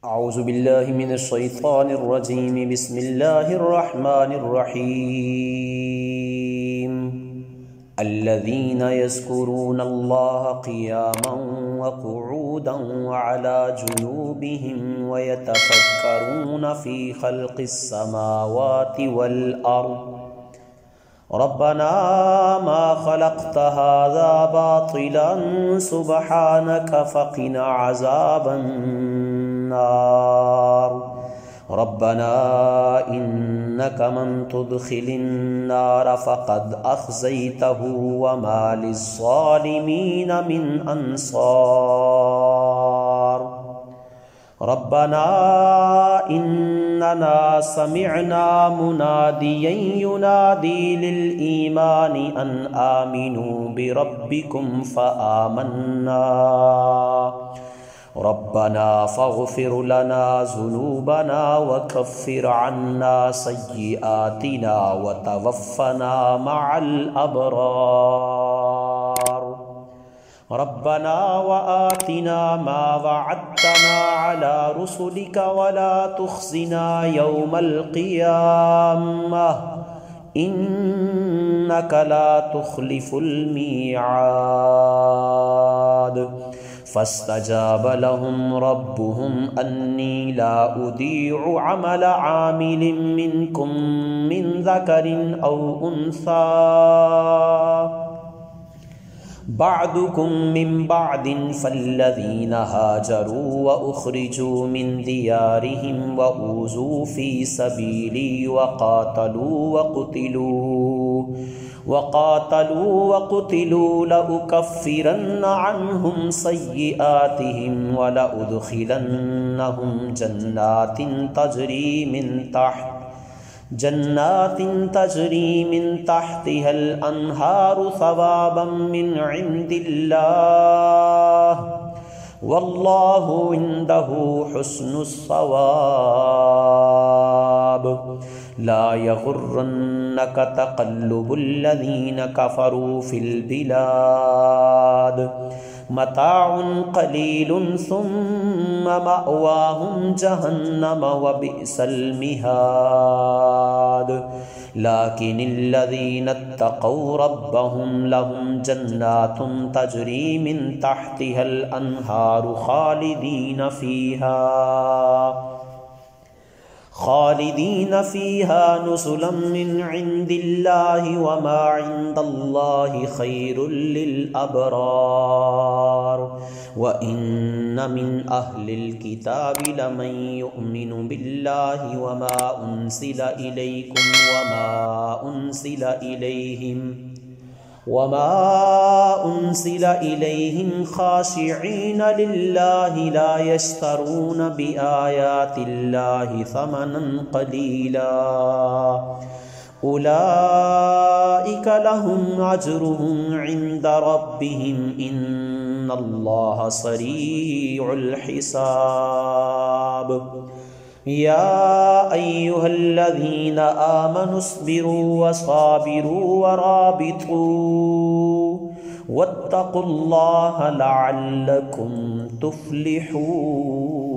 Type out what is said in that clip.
أعوذ بالله من الشيطان الرجيم بسم الله الرحمن الرحيم الذين يذكرون الله قياما وقعودا وعلى جنوبهم ويتفكرون في خلق السماوات والأرض ربنا ما خلقت هذا باطلا سبحانك فقنا عذاب النار ربنا إنك من تدخل النار فقد أخزيته وما للظالمين من أنصار ربنا إننا سمعنا مناديا ينادي للإيمان أن آمنوا بربكم فآمنا ربنا فاغفر لنا ذنوبنا وكفر عنا سيئاتنا وتوفنا مع الأبرار ربنا وآتنا ما وعدتنا على رسلك ولا تخزنا يوم القيامة إنك لا تخلف الميعاد فاستجاب لهم ربهم أني لا أضيع عمل عامل منكم من ذكر أو أنثى بعضكم من بعد فالذين هاجروا وأخرجوا من ديارهم وأوذوا في سبيلي وقاتلوا لأكفرن عنهم سيئاتهم ولأدخلنهم جنات تجري من تحتها الأنهار ثوابا من عند الله والله عنده حسن الثواب لا يغرنك تقلب الذين كفروا في البلاد متاع قليل ثم مأواهم جهنم وبئس المهاد لكن الذين اتقوا ربهم لهم جنات تجري من تحتها الأنهار خالدين فيها نزلا من عند الله وما عند الله خير للأبرار وإن من أهل الكتاب لمن يؤمن بالله وما أنزل إليكم وما أنزل إليهم خاشعين لله لا يشترون بآيات الله ثمنا قليلا أولئك لهم أجرهم عند ربهم إن الله سريع الحساب يا أيها الذين آمنوا اصبروا وصابروا ورابطوا واتقوا الله لعلكم تفلحون.